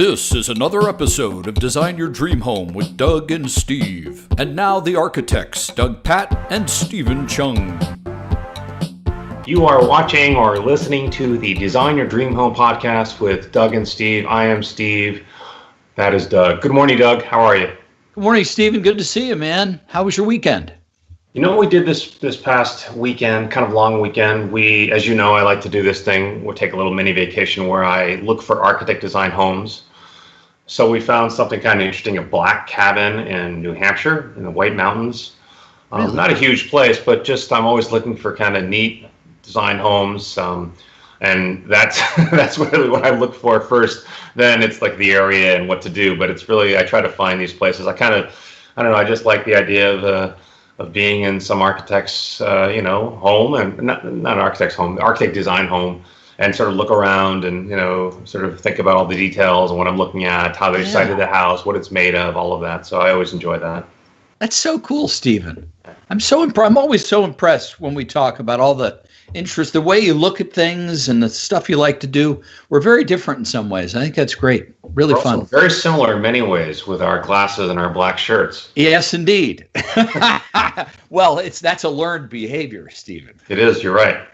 This is another episode of Design Your Dream Home with Doug and Steve. And now the architects, Doug Patt and Stephen Chung. You are watching or listening to the Design Your Dream Home podcast with Doug and Steve. I am Steve. That is Doug. Good morning, Doug. How are you? Good morning, Stephen. Good to see you, man. How was your weekend? You know what we did this past weekend, kind of long weekend? As you know, I like to do this thing. We'll take a little mini vacation where I look for architect design homes. So we found something kind of interesting, a black cabin in New Hampshire in the White Mountains. Really? Not a huge place, but just I'm always looking for kind of neat design homes. And that's really what I look for first. Then it's like the area and what to do. But it's really, I try to find these places. I don't know, I just like the idea of being in some architect's, home, and not an architect's home, architect design home, and sort of look around and, sort of think about all the details and what I'm looking at, how they decided the house, what it's made of, all of that. So I always enjoy that. That's so cool, Stephen. I'm always so impressed when we talk about all the interest, the way you look at things and the stuff you like to do. We're very different in some ways. I think that's great. Really We're fun. also very similar in many ways with our glasses and our black shirts. Yes, indeed. Well, that's a learned behavior, Stephen. It is. You're right.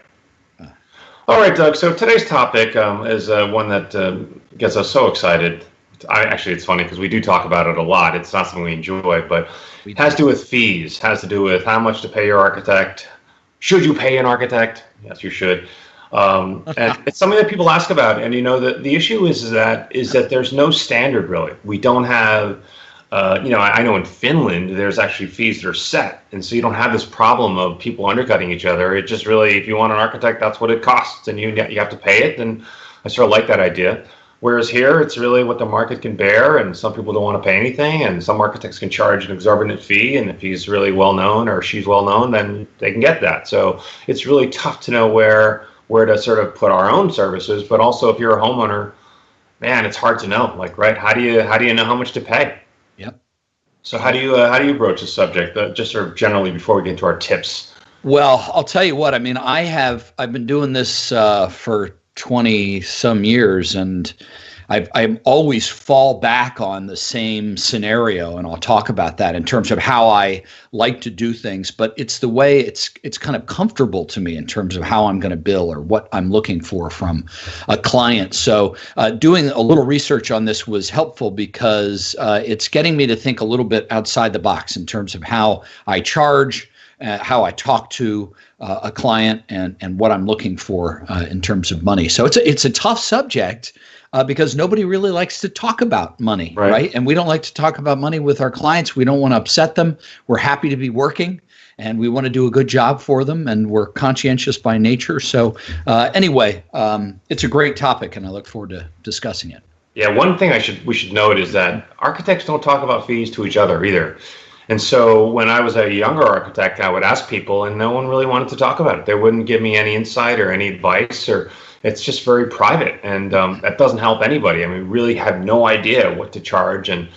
All right, Doug. So today's topic is one that gets us so excited. Actually, it's funny because we do talk about it a lot. It's not something we enjoy, but it has to do with fees, has to do with how much to pay your architect. Should you pay an architect? Yes, you should. And it's something that people ask about. And, the issue is that there's no standard, really. We don't have, I know in Finland, there's actually fees that are set. And so you don't have this problem of people undercutting each other. It just really, if you want an architect, that's what it costs. And you have to pay it. And I sort of like that idea. Whereas here, it's really what the market can bear, and some people don't want to pay anything, and some architects can charge an exorbitant fee, and if he's really well-known or she's well-known, then they can get that. So it's really tough to know where to sort of put our own services, but also if you're a homeowner, man, it's hard to know. Like, right, how do you know how much to pay? Yep. So how do you broach the subject, just sort of generally before we get into our tips? Well, I'll tell you what, I mean, I've been doing this for 20 some years, and I always fall back on the same scenario, and I'll talk about that in terms of how I like to do things, but it's the way it's kind of comfortable to me in terms of how I'm going to bill or what I'm looking for from a client. So doing a little research on this was helpful because it's getting me to think a little bit outside the box in terms of how I charge, how I talk to a client, and what I'm looking for in terms of money. So it's a tough subject because nobody really likes to talk about money, right? And we don't like to talk about money with our clients. We don't want to upset them. We're happy to be working, and we want to do a good job for them, and we're conscientious by nature. So anyway, it's a great topic, and I look forward to discussing it. Yeah, one thing we should note is that architects don't talk about fees to each other either. And so when I was a younger architect, I would ask people, and no one really wanted to talk about it. They wouldn't give me any insight or any advice, or it's just very private. And that doesn't help anybody. I mean, we really have no idea what to charge and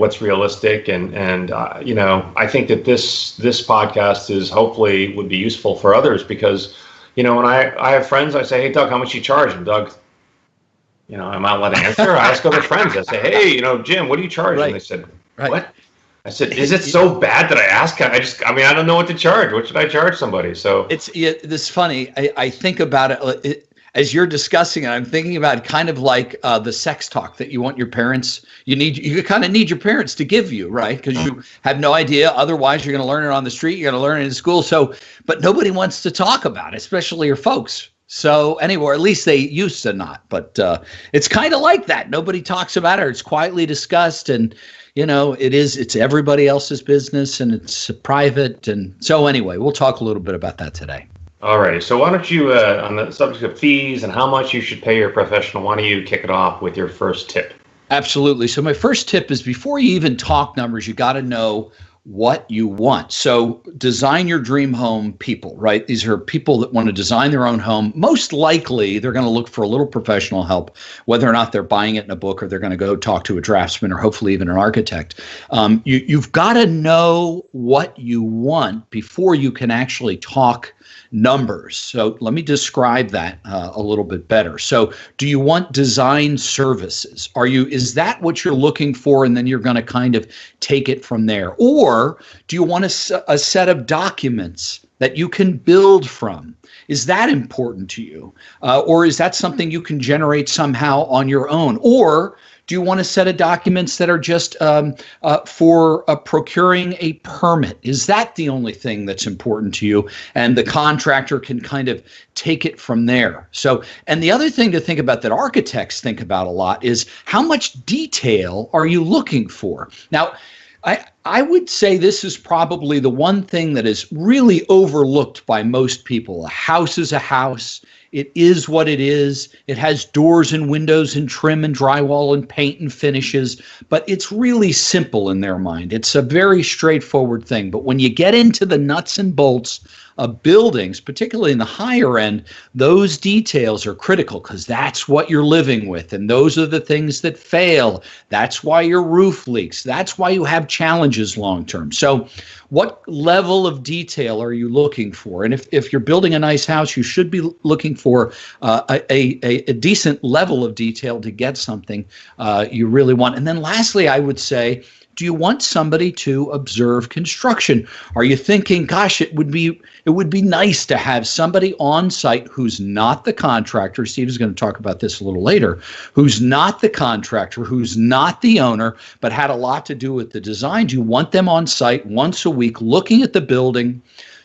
what's realistic. And I think that this podcast hopefully would be useful for others because, when I have friends, I say, hey, Doug, how much you charge? And Doug, I'm not allowed to answer. I ask other friends. I say, hey, Jim, what do you charge? Right. And they said, what? I said, is it so bad that I ask? I don't know what to charge. What should I charge somebody? So this is funny. I think about it as you're discussing it. I'm thinking about it kind of like the sex talk that you want your parents. You kind of need your parents to give you, right? Because you have no idea. Otherwise, you're going to learn it on the street. You're going to learn it in school. So, but nobody wants to talk about it, especially your folks. So anyway, at least they used to not. But it's kind of like that. Nobody talks about it. It's quietly discussed, and it's everybody else's business, and it's private. And so anyway, we'll talk a little bit about that today. All right. So why don't you, on the subject of fees and how much you should pay your professional, why don't you kick it off with your first tip? Absolutely. So my first tip is before you even talk numbers, you got to know what you want. So design your dream home people, right? These are people that want to design their own home. Most likely, they're going to look for a little professional help, whether or not they're buying it in a book or they're going to go talk to a draftsman or hopefully even an architect. You've got to know what you want before you can actually talk numbers. So let me describe that a little bit better. So do you want design services? Is that what you're looking for? And then you're going to kind of take it from there. Or do you want a set of documents that you can build from? Is that important to you? Or is that something you can generate somehow on your own? Or do you want a set of documents that are just for procuring a permit? Is that the only thing that's important to you? And the contractor can kind of take it from there. So, and the other thing to think about that architects think about a lot is how much detail are you looking for? Now, I would say this is probably the one thing that is really overlooked by most people. A house is a house. It is what it is. It has doors and windows and trim and drywall and paint and finishes, but it's really simple in their mind. It's a very straightforward thing. But when you get into the nuts and bolts of buildings, particularly in the higher end, those details are critical because that's what you're living with. And those are the things that fail. That's why your roof leaks. That's why you have challenges long term. So what level of detail are you looking for? And if you're building a nice house, you should be looking for a decent level of detail to get something you really want. And then lastly, I would say, do you want somebody to observe construction? Are you thinking, gosh, it would be nice to have somebody on site who's not the contractor? Steve is going to talk about this a little later. Who's not the contractor, who's not the owner, but had a lot to do with the design. Do you want them on site once a week, looking at the building,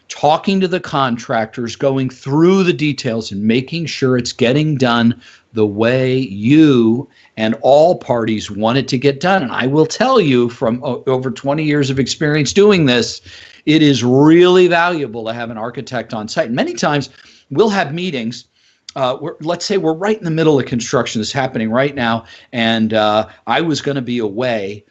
talking to the contractors, going through the details and making sure it's getting done the way you and all parties want it to get done? And I will tell you from over 20 years of experience doing this, it is really valuable to have an architect on site. And many times we'll have meetings. Let's say we're right in the middle of construction. This is happening right now. And I was going to be away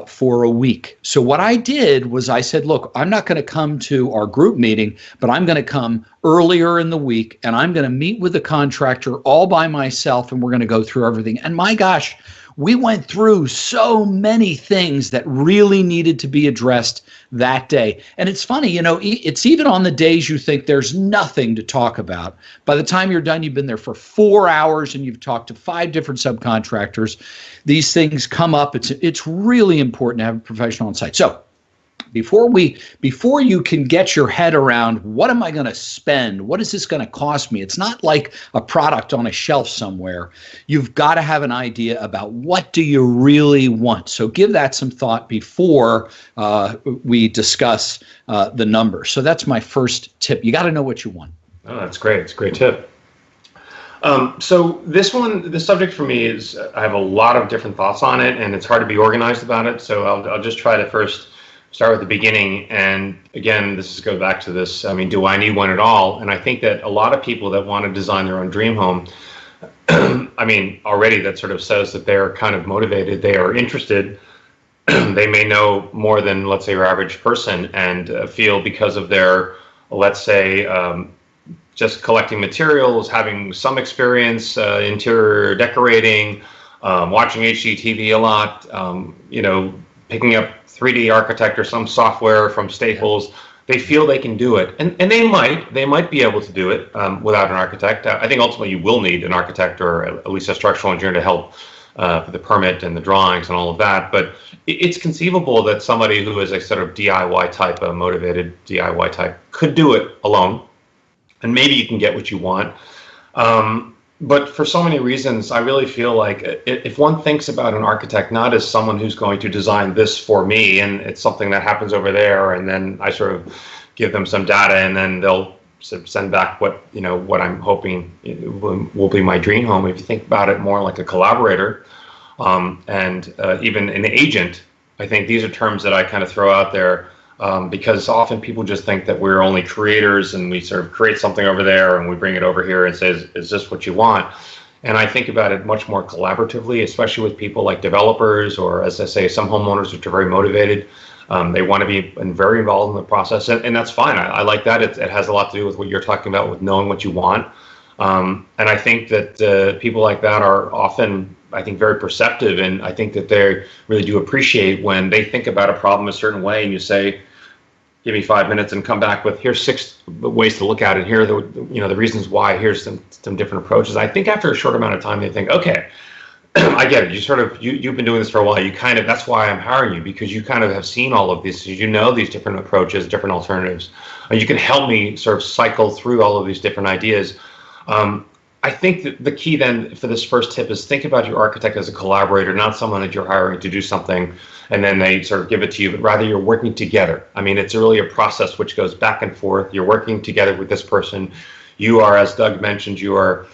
for a week. So what I did was I said, look, I'm not going to come to our group meeting, but I'm going to come earlier in the week and I'm going to meet with the contractor all by myself and we're going to go through everything. And my gosh, we went through so many things that really needed to be addressed that day. And it's funny, it's even on the days you think there's nothing to talk about. By the time you're done, you've been there for 4 hours and you've talked to 5 different subcontractors. These things come up. It's really important to have a professional on site. So before you can get your head around what am I going to spend? What is this going to cost me? It's not like a product on a shelf somewhere. You've got to have an idea about what do you really want. So give that some thought before we discuss the numbers. So that's my first tip. You got to know what you want. Oh, that's great. It's a great tip. So this subject for me is, I have a lot of different thoughts on it and it's hard to be organized about it. So I'll just try to first start with the beginning. And again, goes back to this, do I need one at all? And I think that a lot of people that want to design their own dream home, already that sort of says that they're kind of motivated, they are interested. They may know more than, let's say, your average person and feel because of their, let's say, just collecting materials, having some experience, interior decorating, watching HGTV a lot, picking up 3D Architect or some software from Staples, they feel they can do it. And they might be able to do it without an architect. I think ultimately you will need an architect or at least a structural engineer to help for the permit and the drawings and all of that. But it's conceivable that somebody who is a sort of DIY type, a motivated DIY type, could do it alone. And maybe you can get what you want. But for so many reasons, I really feel like if one thinks about an architect not as someone who's going to design this for me, and it's something that happens over there, and then I sort of give them some data, and then they'll send back what I'm hoping will be my dream home. If you think about it more like a collaborator and even an agent, I think these are terms that I kind of throw out there. Because often people just think that we're only creators and we sort of create something over there and we bring it over here and say, is this what you want? And I think about it much more collaboratively, especially with people like developers or, as I say, some homeowners which are very motivated. They want to be very involved in the process, and that's fine. I like that. It has a lot to do with what you're talking about, with knowing what you want. And I think that people like that are often, I think, very perceptive, and I think that they really do appreciate when they think about a problem a certain way and you say, give me 5 minutes and come back with here's 6 ways to look at it. Here are the reasons why. Here's some different approaches. I think after a short amount of time, they think, okay, I get it. You've been doing this for a while. That's why I'm hiring you, because you kind of have seen all of this. You know these different approaches, different alternatives. You can help me sort of cycle through all of these different ideas. I think that the key then for this first tip is think about your architect as a collaborator, not someone that you're hiring to do something and then they sort of give it to you, but rather you're working together. I mean, it's really a process which goes back and forth. You're working together with this person. You are, as Doug mentioned, you are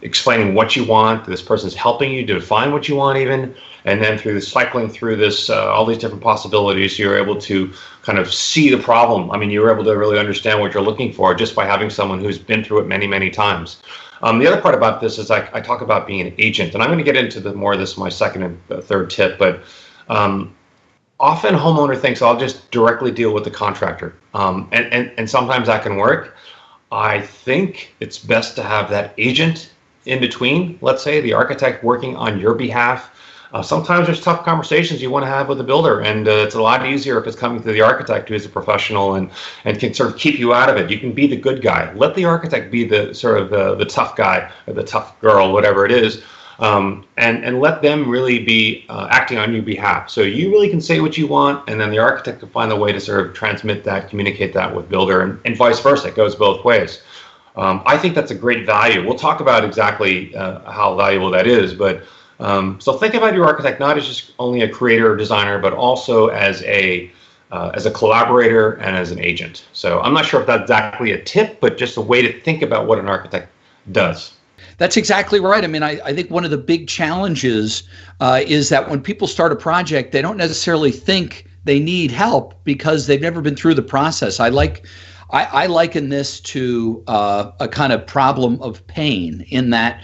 explaining what you want. This person's helping you to define what you want even. And then through the cycling through this, all these different possibilities, you're able to kind of see the problem. I mean, you're able to really understand what you're looking for just by having someone who's been through it many, many times. The other part about this is I talk about being an agent, and I'm going to get into more of this in my second and third tip, but often homeowner thinks I'll just directly deal with the contractor. And sometimes that can work. I think it's best to have that agent in between, let's say the architect working on your behalf. Sometimes there's tough conversations you want to have with the builder, and it's a lot easier if it's coming through the architect who is a professional and can sort of keep you out of it. You can be the good guy. Let the architect be the sort of the tough guy or the tough girl, whatever it is, and let them really be acting on your behalf. So you really can say what you want, and then the architect can find a way to sort of transmit that, communicate that with builder, and vice versa. It goes both ways. I think that's a great value. We'll talk about exactly how valuable that is, but so think about your architect not as just only a creator or designer, but also as a collaborator and as an agent. So I'm not sure if that's exactly a tip, but just a way to think about what an architect does. That's exactly right. I mean, I think one of the big challenges is that when people start a project, they don't necessarily think they need help because they've never been through the process. I liken this to a kind of problem of pain in that,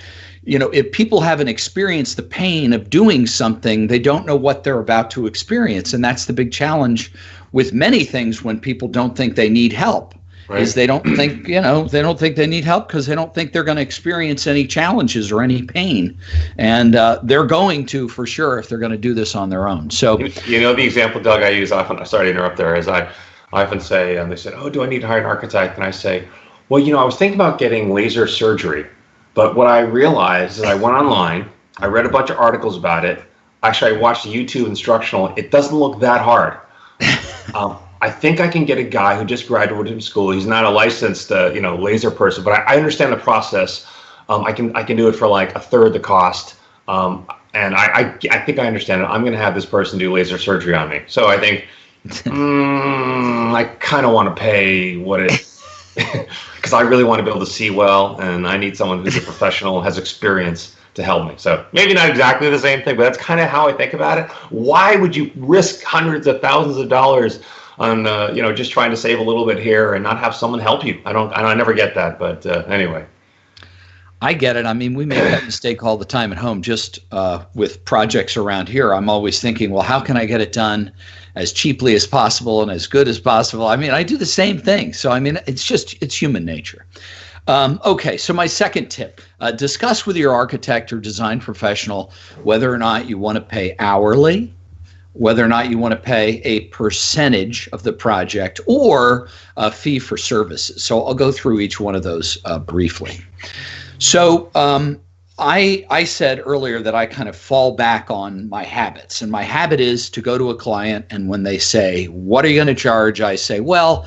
you know, if people haven't experienced the pain of doing something, they don't know what they're about to experience. And that's the big challenge with many things when people don't think they need help. Right. Is they don't think, they don't think they need help because they don't think they're going to experience any challenges or any pain. And they're going to, for sure, if they're going to do this on their own. So, the example, Doug, I use often, sorry to interrupt there, is I often say, they said, oh, do I need to hire an architect? And I say, well, I was thinking about getting laser surgery. But what I realized is I went online, I read a bunch of articles about it. Actually, I watched a YouTube instructional. It doesn't look that hard. I think I can get a guy who just graduated from school. He's not a licensed, laser person, but I understand the process. I can do it for like a third the cost. And I think I understand it. I'm going to have this person do laser surgery on me. So I think I kind of want to pay what it because I really want to be able to see well, and I need someone who's a professional, has experience to help me. So maybe not exactly the same thing, but that's kind of how I think about it. Why would you risk hundreds of thousands of dollars on just trying to save a little bit here and not have someone help you? I never get that, but anyway. I get it. I mean, we make that mistake all the time at home. Just with projects around here, I'm always thinking, well, how can I get it done as cheaply as possible and as good as possible? I mean, I do the same thing. So, I mean, it's human nature. Okay, so my second tip, discuss with your architect or design professional whether or not you want to pay hourly, whether or not you want to pay a percentage of the project, or a fee for services. So I'll go through each one of those briefly. So I said earlier that I kind of fall back on my habits, and my habit is to go to a client, and when they say, what are you going to charge? I say, well,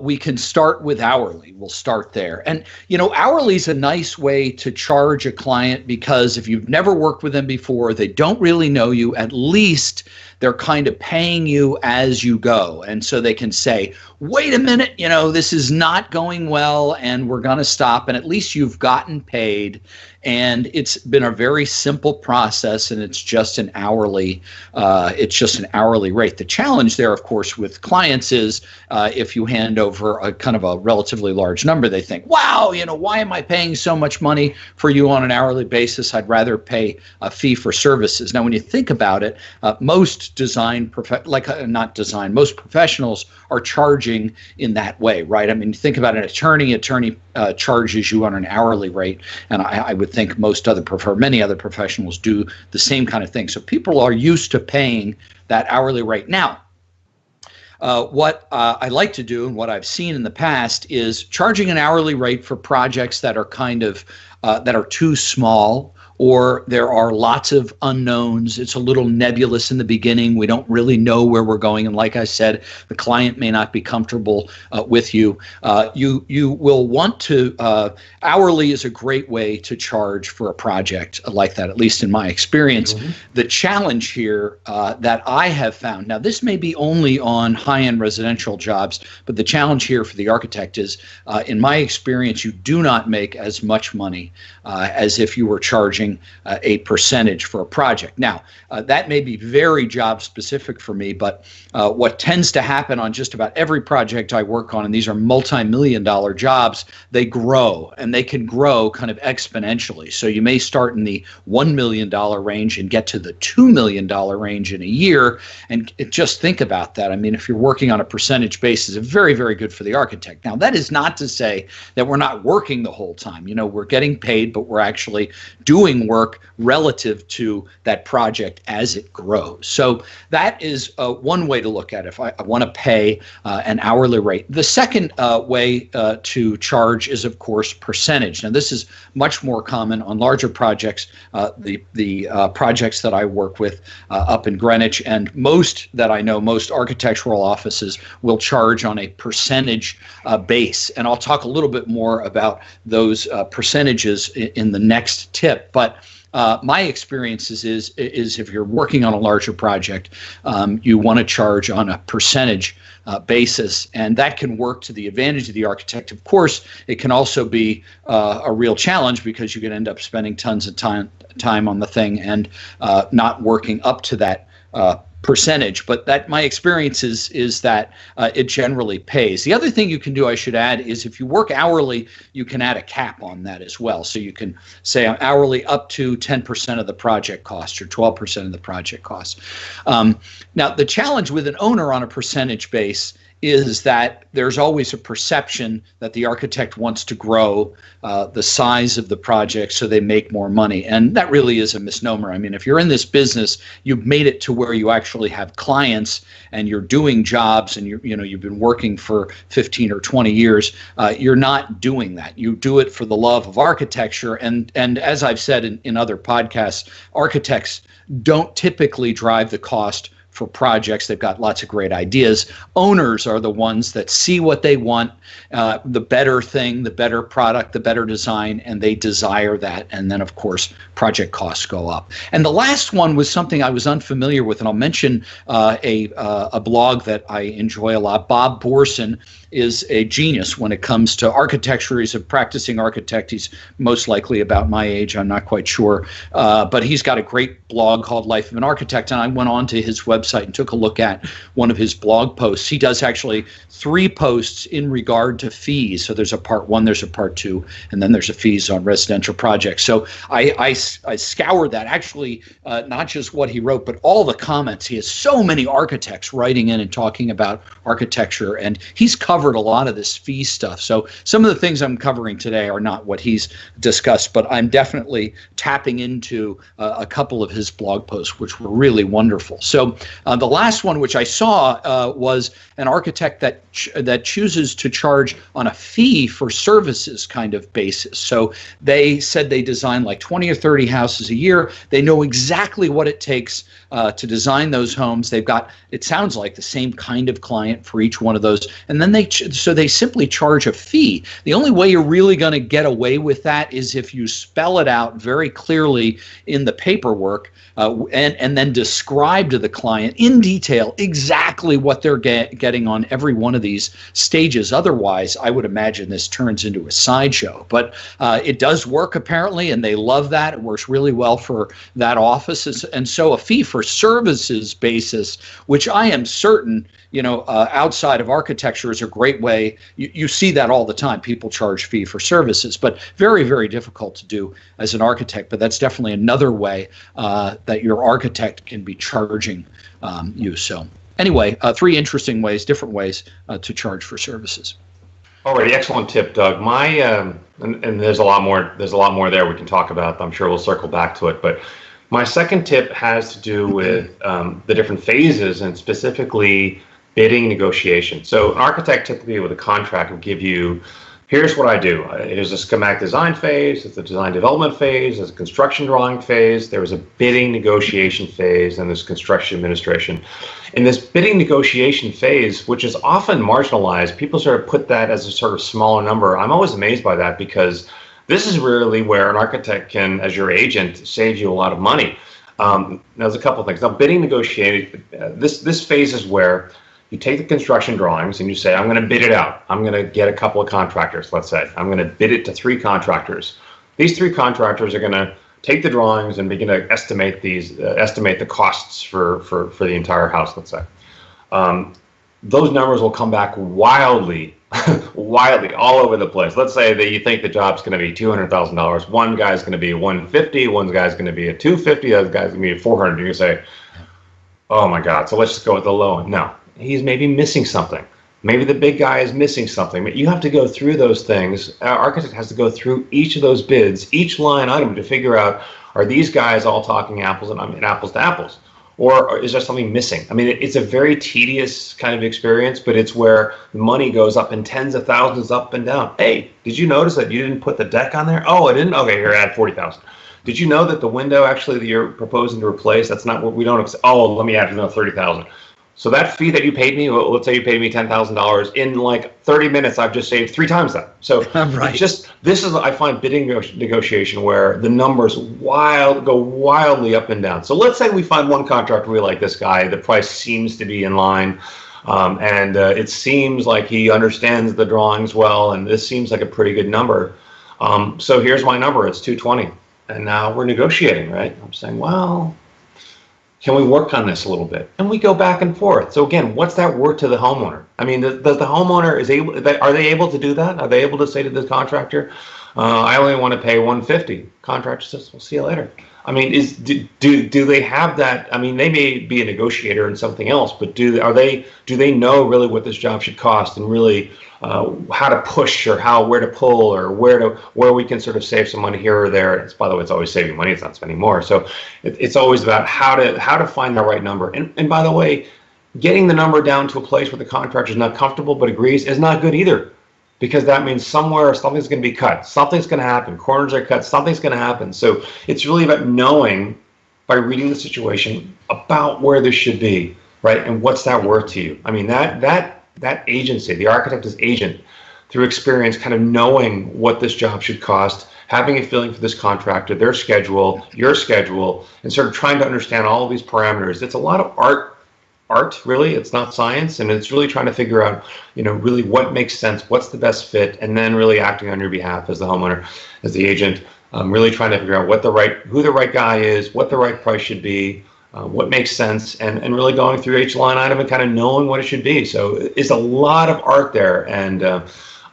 we can start with hourly. We'll start there. And, hourly is a nice way to charge a client because if you've never worked with them before, they don't really know you, at least they're kind of paying you as you go. And so they can say, wait a minute, this is not going well and we're going to stop. And at least you've gotten paid. And it's been a very simple process, and it's just an hourly rate. The challenge there, of course, with clients is if you hand over a kind of a relatively large number, they think, wow, why am I paying so much money for you on an hourly basis? I'd rather pay a fee for services. Now, when you think about it, most most professionals are charging in that way, right? I mean, think about an attorney charges you on an hourly rate, and I would think many other professionals do the same kind of thing. So people are used to paying that hourly rate. Now, what I like to do and what I've seen in the past is charging an hourly rate for projects that are kind of that are too small, or there are lots of unknowns. It's a little nebulous in the beginning. We don't really know where we're going. And like I said, the client may not be comfortable with you. You will want to, hourly is a great way to charge for a project like that, at least in my experience. Mm-hmm. The challenge here that I have found, now this may be only on high-end residential jobs, but the challenge here for the architect is, in my experience, you do not make as much money as if you were charging a percentage for a project. Now, that may be very job specific for me, but what tends to happen on just about every project I work on, and these are multi-million-dollar jobs, they grow, and they can grow kind of exponentially. So you may start in the $1 million range and get to the $2 million range in a year. And just think about that. I mean, if you're working on a percentage basis, it's very, very good for the architect. Now, that is not to say that we're not working the whole time. You know, we're getting paid, but we're actually doing work relative to that project as it grows. So that is one way to look at it if I want to pay an hourly rate. The second way to charge is, of course, percentage. Now, this is much more common on larger projects, the projects that I work with up in Greenwich, and most that I know, most architectural offices will charge on a percentage base. And I'll talk a little bit more about those percentages in the next tip. But my experience is if you're working on a larger project, you want to charge on a percentage basis, and that can work to the advantage of the architect. Of course, it can also be a real challenge because you can end up spending tons of time on the thing and not working up to that percentage. But that my experience is that it generally pays. The other thing you can do, I should add, is if you work hourly, you can add a cap on that as well. So you can say hourly up to 10% of the project cost or 12% of the project cost. Now, the challenge with an owner on a percentage base is that there's always a perception that the architect wants to grow the size of the project so they make more money. And that really is a misnomer. I mean, if you're in this business, you've made it to where you actually have clients and you're doing jobs and you've been working for 15 or 20 years. You're not doing that. You do it for the love of architecture. And as I've said in other podcasts, architects don't typically drive the cost for projects. They've got lots of great ideas. Owners are the ones that see what they want, the better thing, the better product, the better design, and they desire that. And then, of course, project costs go up. And the last one was something I was unfamiliar with, and I'll mention a blog that I enjoy a lot. Bob Borson is a genius when it comes to architecture. He's a practicing architect. He's most likely about my age. I'm not quite sure. But he's got a great blog called Life of an Architect. And I went on to his website and took a look at one of his blog posts. He does actually 3 posts in regard to fees. So there's a part 1, there's a part 2, and then there's a fees on residential projects. So I scoured that, actually, not just what he wrote, but all the comments. He has so many architects writing in and talking about architecture, and he's covered a lot of this fee stuff. So some of the things I'm covering today are not what he's discussed, but I'm definitely tapping into a couple of his blog posts, which were really wonderful. So the last one, which I saw, was an architect that chooses to charge on a fee for services kind of basis. So they said they design like 20 or 30 houses a year. They know exactly what it takes to design those homes. They've got, it sounds like, the same kind of client for each one of those. And then they simply charge a fee. The only way you're really going to get away with that is if you spell it out very clearly in the paperwork and then describe to the client in detail exactly what they're getting on every one of these stages. Otherwise, I would imagine this turns into a sideshow. But it does work, apparently, and they love that. It works really well for that office. And so a fee for services basis, which I am certain, outside of architecture, is a great way. You see that all the time. People charge fee for services, but very, very difficult to do as an architect. But that's definitely another way that your architect can be charging you. So anyway, 3 interesting ways, different ways to charge for services. Alrighty, excellent tip, Doug. My and there's a lot more. There's a lot more there we can talk about. I'm sure we'll circle back to it. But my second tip has to do with the different phases, and specifically bidding negotiation. So an architect typically with a contract will give you, here's what I do. Here's a schematic design phase, there's a design development phase, there's a construction drawing phase, there's a bidding negotiation phase, and there's construction administration. In this bidding negotiation phase, which is often marginalized, people sort of put that as a sort of smaller number. I'm always amazed by that, because this is really where an architect can, as your agent, save you a lot of money. Now, there's a couple of things. Now, bidding negotiation, this phase is where you take the construction drawings and you say, I'm going to bid it out. I'm going to get a couple of contractors, let's say. I'm going to bid it to 3 contractors. These 3 contractors are going to take the drawings and begin to estimate the costs for the entire house, let's say. Those numbers will come back wildly all over the place. Let's say that you think the job's going to be $200,000. One guy's going to be $150, one guy's going to be a $250, the other guy's going to be a $400. You're going to say, oh my God, so let's just go with the low end. No, he's maybe missing something. Maybe the big guy is missing something. But you have to go through those things. Our architect has to go through each of those bids, each line item, to figure out, are these guys all talking apples to apples? Or is there something missing? I mean, it's a very tedious kind of experience, but it's where the money goes up in tens of thousands up and down. Hey, did you notice that you didn't put the deck on there? Oh, I didn't? Okay, here, add 40,000. Did you know that the window actually that you're proposing to replace, that's not what we don't, oh, let me add another 30,000. So that fee that you paid me, let's say you paid me $10,000, in like 30 minutes, I've just saved 3 times that. So right. this is, I find, bidding negotiation where the numbers go wildly up and down. So let's say we find one contractor, we like this guy, the price seems to be in line, and it seems like he understands the drawings well, and this seems like a pretty good number. So here's my number, it's 220. And now we're negotiating, right? I'm saying, well, can we work on this a little bit? And we go back and forth. So again, what's that worth to the homeowner? I mean, does the homeowner are they able to do that? Are they able to say to the contractor, I only want to pay $150? Contractor says, we'll see you later. I mean, do they have that? I mean, they may be a negotiator in something else, but do they know really what this job should cost, and really how to push, or where to pull, or where we can sort of save some money here or there? It's, by the way, it's always saving money. It's not spending more. So it's always about how to find the right number. And by the way, getting the number down to a place where the contractor is not comfortable but agrees is not good either, because that means somewhere something's going to be cut, something's going to happen, corners are cut, something's going to happen. So it's really about knowing, by reading the situation, about where this should be, right? And what's that worth to you? I mean, that agency, the architect is agent, through experience, kind of knowing what this job should cost, having a feeling for this contractor, their schedule, your schedule, and sort of trying to understand all of these parameters. It's a lot of art, really. It's not science, and it's really trying to figure out, really what makes sense, what's the best fit, and then really acting on your behalf as the homeowner, as the agent, really trying to figure out who the right guy is, what the right price should be, what makes sense, and really going through each line item and kind of knowing what it should be. So it's a lot of art there, and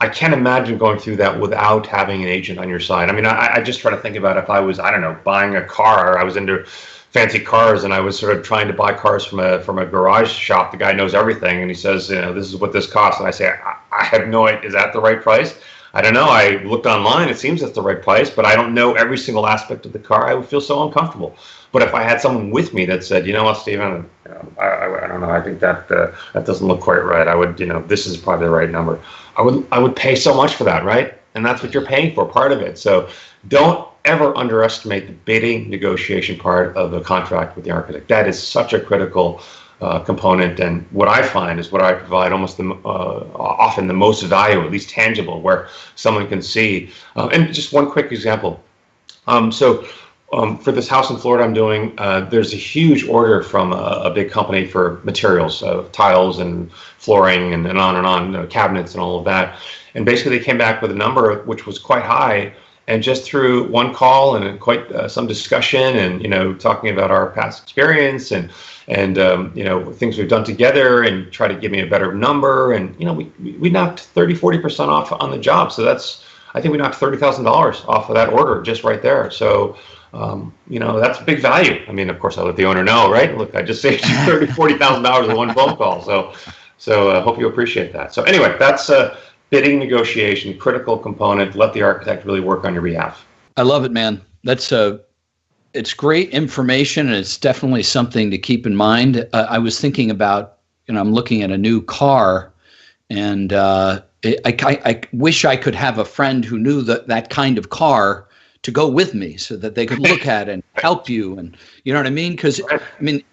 I can't imagine going through that without having an agent on your side. I mean, I just try to think about if I was, I don't know, buying a car, or I was into fancy cars, and I was sort of trying to buy cars from a garage shop. The guy knows everything, and he says, this is what this costs. And I say, I have no idea. Is that the right price? I don't know. I looked online. It seems that's the right price, but I don't know every single aspect of the car. I would feel so uncomfortable. But if I had someone with me that said, you know what, Stephen, I don't know. I think that doesn't look quite right. I would, this is probably the right number. I would pay so much for that, right? And that's what you're paying for, part of it. So don't ever underestimate the bidding negotiation part of the contract with the architect. That is such a critical component, and what I find is what I provide almost often the most value, at least tangible, where someone can see. And just one quick example. For this house in Florida I'm doing, there's a huge order from a big company for materials, tiles and flooring and on, cabinets and all of that. And basically they came back with a number which was quite high, and just through one call and quite some discussion, and talking about our past experience and things we've done together, and try to give me a better number, and we knocked 30-40% off on the job. So I think we knocked $30,000 off of that order just right there. So that's big value. I mean, of course, I let the owner know, right? Look, I just saved you $40,000 in one phone call. So hope you appreciate that. So anyway, that's bidding negotiation, critical component. Let the architect really work on your behalf. I love it, man. It's great information, and it's definitely something to keep in mind. I was thinking about I'm looking at a new car, and I wish I could have a friend who knew that kind of car to go with me so that they could look at it and help you. And you know what I mean? Because,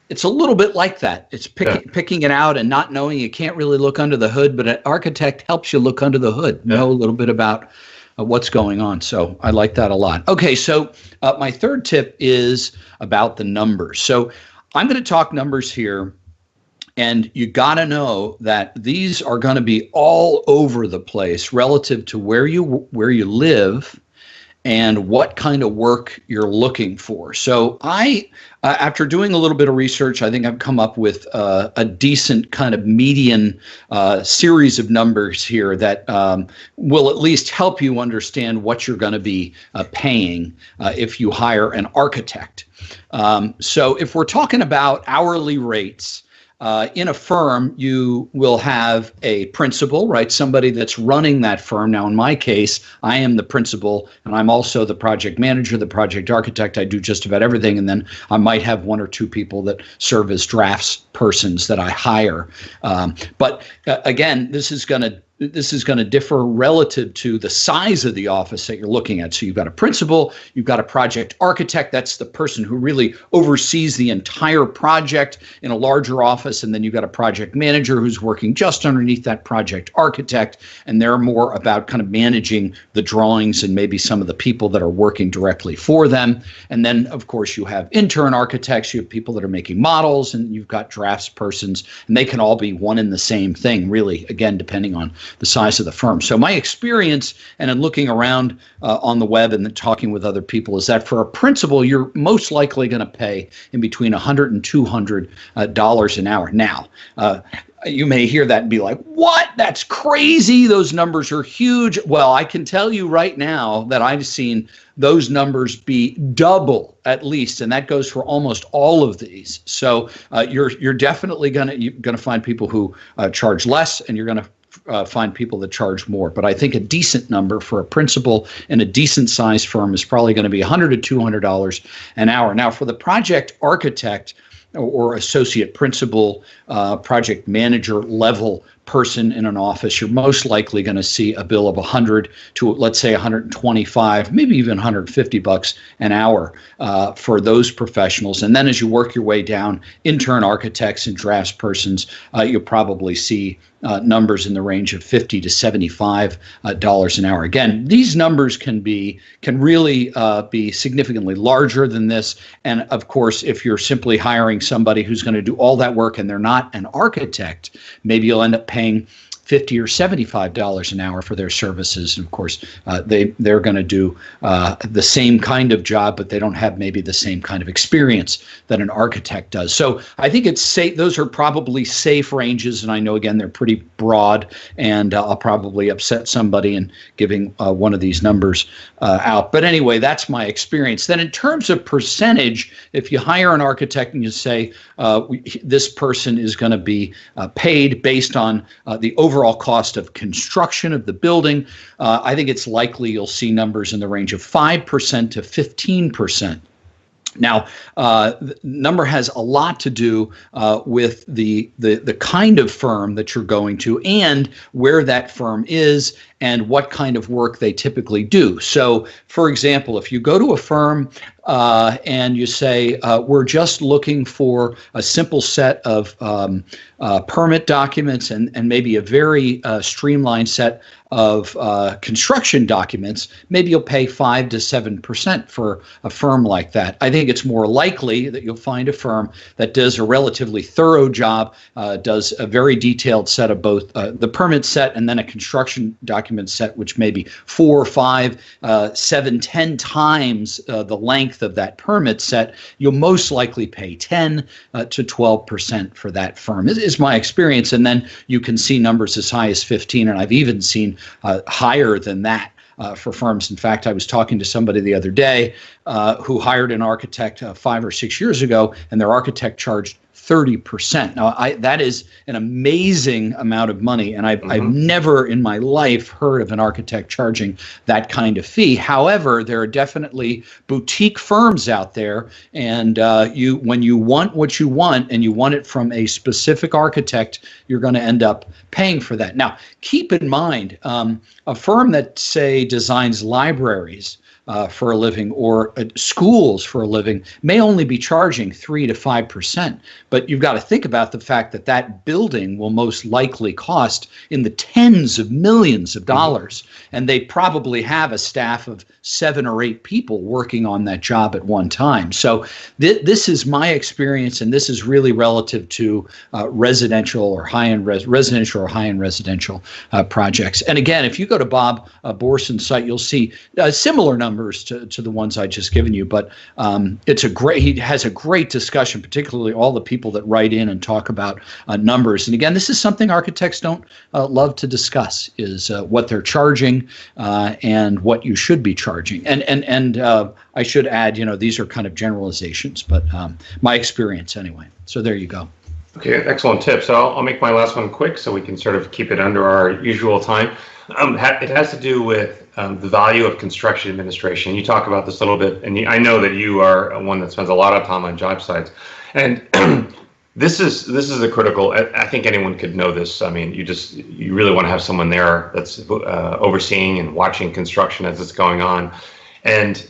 it's a little bit like that. It's picking it out and not knowing. You can't really look under the hood, but an architect helps you look under the hood, know a little bit about what's going on. So I like that a lot. Okay, so my third tip is about the numbers. So I'm going to talk numbers here. And you got to know that these are going to be all over the place relative to where you live and what kind of work you're looking for. So after doing a little bit of research, I think I've come up with a decent kind of median series of numbers here that will at least help you understand what you're going to be paying if you hire an architect. So if we're talking about hourly rates, in a firm, you will have a principal, right? Somebody that's running that firm. Now, in my case, I am the principal, and I'm also the project manager, the project architect. I do just about everything. And then I might have one or two people that serve as drafts persons that I hire. But again, this is going to differ relative to the size of the office that you're looking at. So you've got a principal, you've got a project architect. That's the person who really oversees the entire project in a larger office. And then you've got a project manager who's working just underneath that project architect. And they're more about kind of managing the drawings and maybe some of the people that are working directly for them. And then, of course, you have intern architects, you have people that are making models, and you've got drafts persons. And they can all be one and the same thing, really, again, depending on the size of the firm. So my experience, and in looking around on the web and then talking with other people, is that for a principal, you're most likely going to pay in between $100 and $200 an hour. Now, you may hear that and be like, what? That's crazy. Those numbers are huge. Well, I can tell you right now that I've seen those numbers be double at least, and that goes for almost all of these. So you're definitely going to find people who charge less, and you're going to find people that charge more. But I think a decent number for a principal in a decent sized firm is probably going to be $100 to $200 an hour. Now, for the project architect or associate principal, project manager level person in an office, you're most likely going to see a bill of $100 to, let's say, $125, maybe even $150 an hour for those professionals. And then as you work your way down, intern architects and drafts persons, you'll probably see numbers in the range of $50 to $75 an hour. Again, these numbers can really be significantly larger than this. And of course, if you're simply hiring somebody who's going to do all that work and they're not an architect, maybe you'll end up paying $50 or $75 an hour for their services. And of course, they're going to do the same kind of job, but they don't have maybe the same kind of experience that an architect does. So I think it's safe. Those are probably safe ranges. And I know, again, they're pretty broad, and I'll probably upset somebody in giving one of these numbers out. But anyway, that's my experience. Then in terms of percentage, if you hire an architect and you say this person is going to be paid based on the overall cost of construction of the building, I think it's likely you'll see numbers in the range of 5% to 15%. Now, the number has a lot to do with the kind of firm that you're going to and where that firm is and what kind of work they typically do. So, for example, if you go to a firm and you say, we're just looking for a simple set of permit documents and maybe a very streamlined set of construction documents, maybe you'll pay 5 to 7% for a firm like that. I think it's more likely that you'll find a firm that does a relatively thorough job, does a very detailed set of both the permit set and then a construction document set, which may be 4, 5, 7, 10 times the length of that permit set. You'll most likely pay 10 to 12% for that firm, is my experience. And then you can see numbers as high as 15, and I've even seen higher than that for firms. In fact, I was talking to somebody the other day who hired an architect 5 or 6 years ago, and their architect charged 30%. Now, that is an amazing amount of money, and I've never in my life heard of an architect charging that kind of fee. However, there are definitely boutique firms out there, and when you want what you want and you want it from a specific architect, you're going to end up paying for that. Now, keep in mind, a firm that, say, designs libraries for a living, or schools for a living, may only be charging 3 to 5%. But you've got to think about the fact that that building will most likely cost in the tens of millions of dollars. And they probably have a staff of 7 or 8 people working on that job at one time. So this is my experience, and this is really relative to residential or high-end residential projects. And again, if you go to Bob Borson's site, you'll see similar numbers to the ones I just given you. But he has a great discussion, particularly all the people that write in and talk about numbers. And again, this is something architects don't love to discuss, is what they're charging and what you should be charging. And I should add, these are kind of generalizations, but my experience anyway. So there you go. Okay, excellent tip. So I'll make my last one quick so we can sort of keep it under our usual time. It has to do with the value of construction administration. You talk about this a little bit, and I know that you are one that spends a lot of time on job sites. And this is a critical. I think anyone could know this. I mean, you really want to have someone there that's overseeing and watching construction as it's going on. And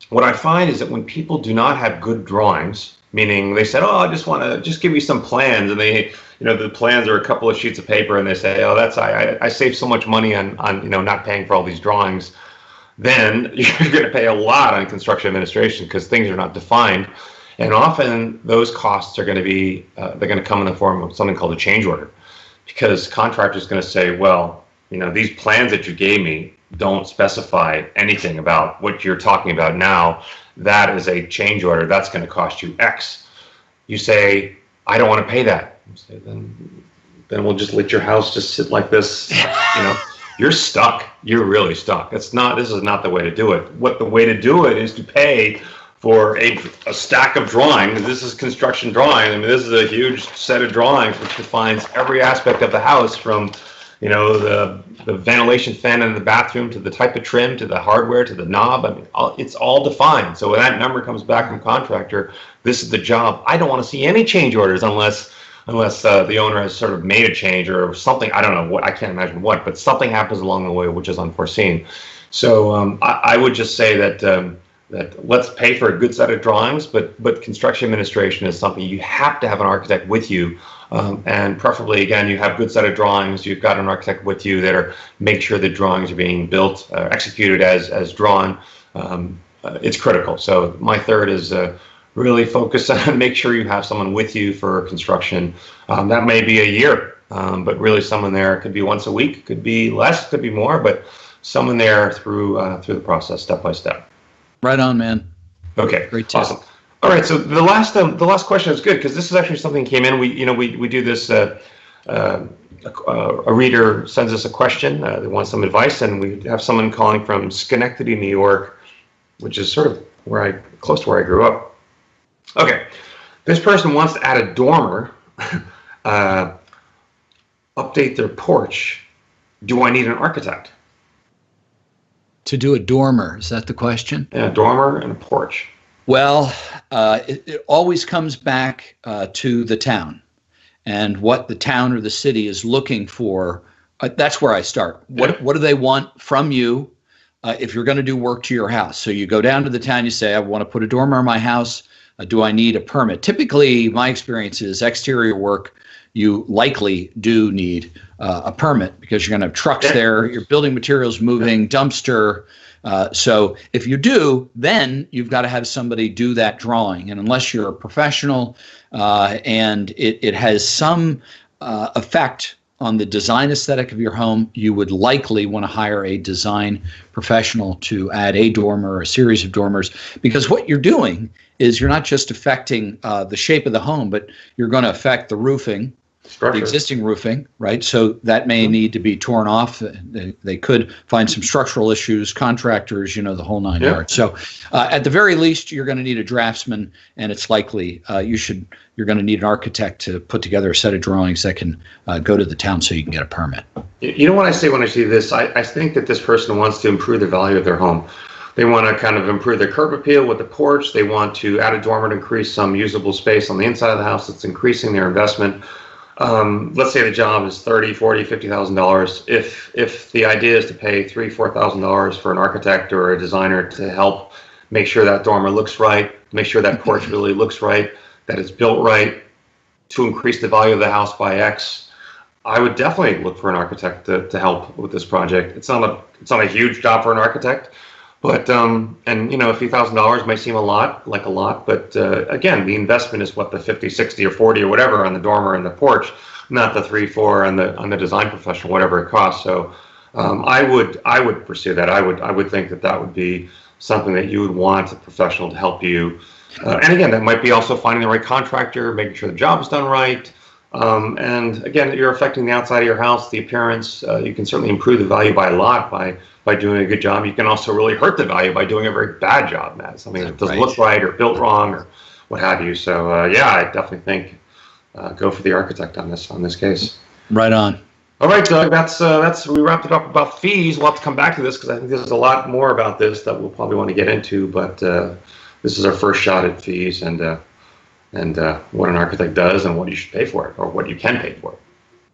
what I find is that when people do not have good drawings, meaning they said, "Oh, I just want to give you some plans," and they, the plans are a couple of sheets of paper, and they say, "Oh, I saved so much money on not paying for all these drawings," then you're going to pay a lot on construction administration because things are not defined, and often those costs are going to be they're going to come in the form of something called a change order, because contractor's going to say, "Well, these plans that you gave me don't specify anything about what you're talking about now. That is a change order. That's going to cost you X." You say, "I don't want to pay that." You say, then we'll just let your house just sit like this. You're stuck. You're really stuck. This is not the way to do it. What the way to do it is to pay for a stack of drawings. This is construction drawing. I mean, this is a huge set of drawings which defines every aspect of the house, from the ventilation fan in the bathroom, to the type of trim, to the hardware, to the knob. I mean, it's all defined. So when that number comes back from contractor, this is the job. I don't want to see any change orders unless the owner has sort of made a change or something. I don't know what, I can't imagine what, but something happens along the way which is unforeseen. So I would just say that let's pay for a good set of drawings, but construction administration is something you have to have an architect with you. And preferably, again, you have good set of drawings. You've got an architect with you that make sure the drawings are being built, executed as drawn. It's critical. So my third is really focus on make sure you have someone with you for construction. That may be a year, but really someone there. It could be once a week, could be less, could be more, but someone there through the process, step by step. Right on, man. Okay, great tip. Awesome. All right, so the last question is good because this is actually something that came in. We do this. A reader sends us a question. They want some advice, and we have someone calling from Schenectady, New York, which is sort of close to where I grew up. Okay, this person wants to add a dormer, update their porch. Do I need an architect? To do a dormer, is that the question? Yeah, a dormer and a porch. Well, it always comes back to the town and what the town or the city is looking for. That's where I start. What do they want from you if you're going to do work to your house? So you go down to the town, you say, "I want to put a dormer in my house. Do I need a permit?" Typically, my experience is exterior work, you likely do need a permit because you're going to have trucks there, your building materials moving, dumpster. So if you do, then you've got to have somebody do that drawing. And unless you're a professional and it has some effect on the design aesthetic of your home, you would likely want to hire a design professional to add a dormer or a series of dormers, because what you're doing is you're not just affecting the shape of the home, but you're going to affect the roofing, the existing roofing, right? So that may need to be torn off. They could find some structural issues, contractors, the whole nine yards. So at the very least, you're going to need a draftsman, and it's likely you're going to need an architect to put together a set of drawings that can go to the town so you can get a permit. You know what I say when I see this? I think that this person wants to improve the value of their home. They want to kind of improve their curb appeal with the porch. They want to add a dormer to increase some usable space on the inside of the house. That's increasing their investment. Let's say the job is $30,000, $40,000, $50,000. If the idea is to pay $3,000, $4,000 for an architect or a designer to help make sure that dormer looks right, make sure that porch really looks right, that it's built right, to increase the value of the house by X, I would definitely look for an architect to help with this project. It's not a huge job for an architect. But, and a few $1,000s may seem a lot, but again, the investment is what, the 50, 60 or 40 or whatever on the dormer and the porch, not the 3, 4 on the design professional, whatever it costs. So I would pursue that. I would think that would be something that you would want a professional to help you. And again, that might be also finding the right contractor, making sure the job is done right. And again, you're affecting the outside of your house, the appearance. You can certainly improve the value by a lot by doing a good job. You can also really hurt the value by doing a very bad job, Matt. Something that doesn't look right or built wrong or what have you. So I definitely think go for the architect on this case. Right on. All right, Doug. That's we wrapped it up about fees. We'll have to come back to this because I think there's a lot more about this that we'll probably want to get into. But this is our first shot at fees and what an architect does and what you should pay for it or what you can pay for it.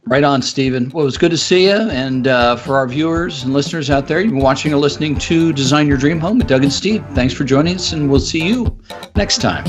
Right on, Stephen. Well, it was good to see you. And for our viewers and listeners out there, you've been watching or listening to Design Your Dream Home with Doug and Steve. Thanks for joining us, and we'll see you next time.